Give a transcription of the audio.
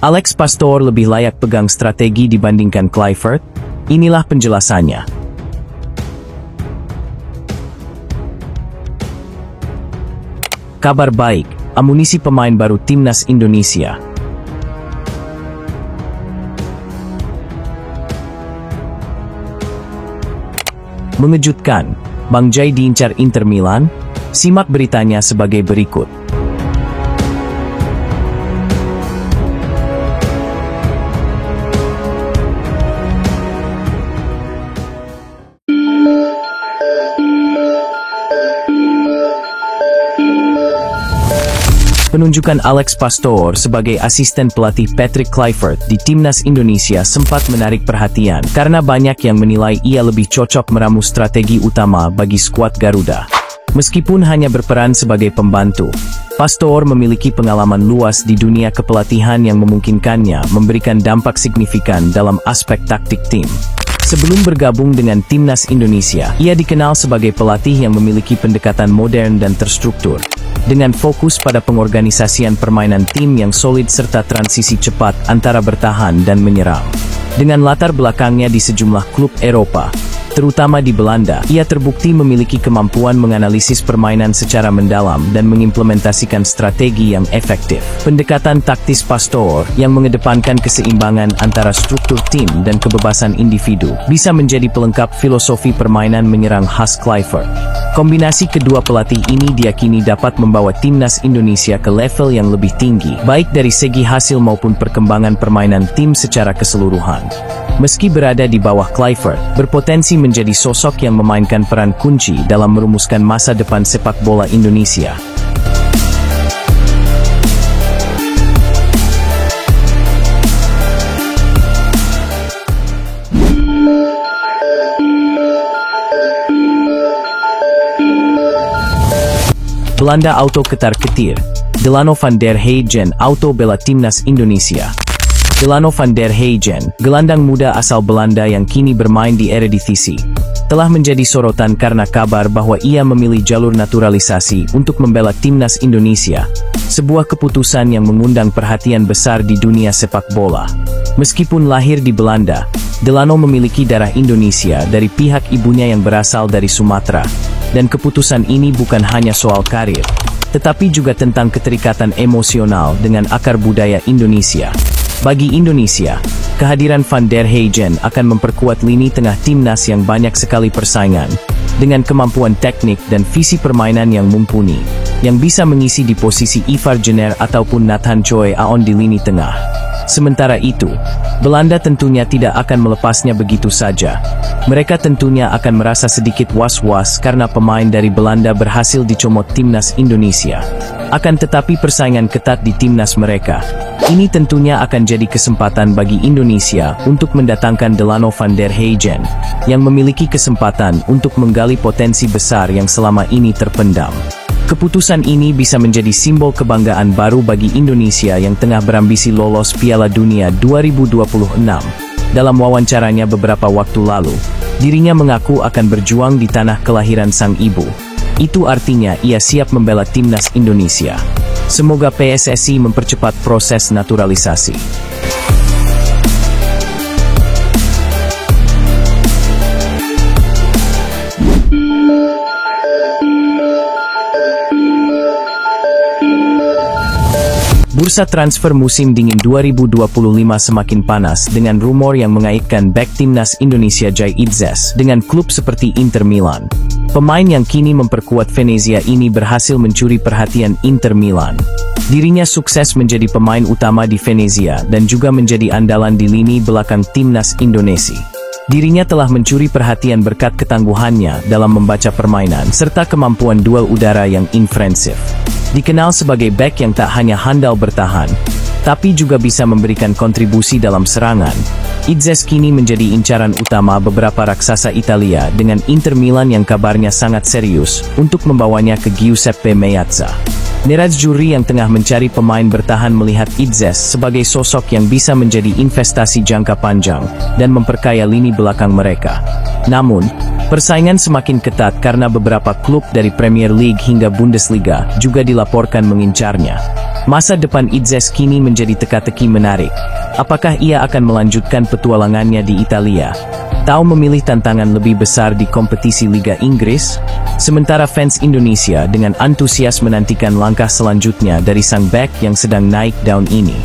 Alex Pastore lebih layak pegang strategi dibandingkan Kluivert? Inilah penjelasannya. Kabar baik, amunisi pemain baru Timnas Indonesia. Mengejutkan, Bang Jai diincar Inter Milan? Simak beritanya sebagai berikut. Penunjukan Alex Pastore sebagai asisten pelatih Patrick Kluivert di Timnas Indonesia sempat menarik perhatian karena banyak yang menilai ia lebih cocok meramu strategi utama bagi skuad Garuda. Meskipun hanya berperan sebagai pembantu, Pastore memiliki pengalaman luas di dunia kepelatihan yang memungkinkannya memberikan dampak signifikan dalam aspek taktik tim. Sebelum bergabung dengan Timnas Indonesia, ia dikenal sebagai pelatih yang memiliki pendekatan modern dan terstruktur, dengan fokus pada pengorganisasian permainan tim yang solid serta transisi cepat antara bertahan dan menyerang. Dengan latar belakangnya di sejumlah klub Eropa, terutama di Belanda, ia terbukti memiliki kemampuan menganalisis permainan secara mendalam dan mengimplementasikan strategi yang efektif. Pendekatan taktis Pastore yang mengedepankan keseimbangan antara struktur tim dan kebebasan individu bisa menjadi pelengkap filosofi permainan menyerang khas Kluivert. Kombinasi kedua pelatih ini diyakini dapat membawa Timnas Indonesia ke level yang lebih tinggi, baik dari segi hasil maupun perkembangan permainan tim secara keseluruhan. Meski berada di bawah Kluivert, berpotensi menjadi sosok yang memainkan peran kunci dalam merumuskan masa depan sepak bola Indonesia. Belanda auto ketar-ketir, Delano van der Heijden auto bela Timnas Indonesia. Delano van der Heijden, gelandang muda asal Belanda yang kini bermain di Eredivisie, telah menjadi sorotan karena kabar bahwa ia memilih jalur naturalisasi untuk membela Timnas Indonesia, sebuah keputusan yang mengundang perhatian besar di dunia sepak bola. Meskipun lahir di Belanda, Delano memiliki darah Indonesia dari pihak ibunya yang berasal dari Sumatera, dan keputusan ini bukan hanya soal karir, tetapi juga tentang keterikatan emosional dengan akar budaya Indonesia. Bagi Indonesia, kehadiran Van der Heijden akan memperkuat lini tengah Timnas yang banyak sekali persaingan, dengan kemampuan teknik dan visi permainan yang mumpuni, yang bisa mengisi di posisi Ivar Jenner ataupun Nathan Choi Aon di lini tengah. Sementara itu, Belanda tentunya tidak akan melepasnya begitu saja. Mereka tentunya akan merasa sedikit was-was karena pemain dari Belanda berhasil dicomot Timnas Indonesia. Akan tetapi persaingan ketat di Timnas mereka. Ini tentunya akan jadi kesempatan bagi Indonesia untuk mendatangkan Delano van der Heijden, yang memiliki kesempatan untuk menggali potensi besar yang selama ini terpendam. Keputusan ini bisa menjadi simbol kebanggaan baru bagi Indonesia yang tengah berambisi lolos Piala Dunia 2026. Dalam wawancaranya beberapa waktu lalu, dirinya mengaku akan berjuang di tanah kelahiran sang ibu. Itu artinya ia siap membela Timnas Indonesia. Semoga PSSI mempercepat proses naturalisasi. Bursa transfer musim dingin 2025 semakin panas dengan rumor yang mengaitkan bek Timnas Indonesia Jai Idzes dengan klub seperti Inter Milan. Pemain yang kini memperkuat Venezia ini berhasil mencuri perhatian Inter Milan. Dirinya sukses menjadi pemain utama di Venezia dan juga menjadi andalan di lini belakang Timnas Indonesia. Dirinya telah mencuri perhatian berkat ketangguhannya dalam membaca permainan serta kemampuan duel udara yang intensif. Dikenal sebagai bek yang tak hanya handal bertahan, tapi juga bisa memberikan kontribusi dalam serangan. Idzes kini menjadi incaran utama beberapa raksasa Italia dengan Inter Milan yang kabarnya sangat serius untuk membawanya ke Giuseppe Meazza. Nerazzurri yang tengah mencari pemain bertahan melihat Idzes sebagai sosok yang bisa menjadi investasi jangka panjang dan memperkaya lini belakang mereka. Namun, persaingan semakin ketat karena beberapa klub dari Premier League hingga Bundesliga juga dilaporkan mengincarnya. Masa depan Idzes kini menjadi teka-teki menarik. Apakah ia akan melanjutkan petualangannya di Italia? Atau memilih tantangan lebih besar di kompetisi Liga Inggris? Sementara fans Indonesia dengan antusias menantikan langkah selanjutnya dari sang bek yang sedang naik daun ini.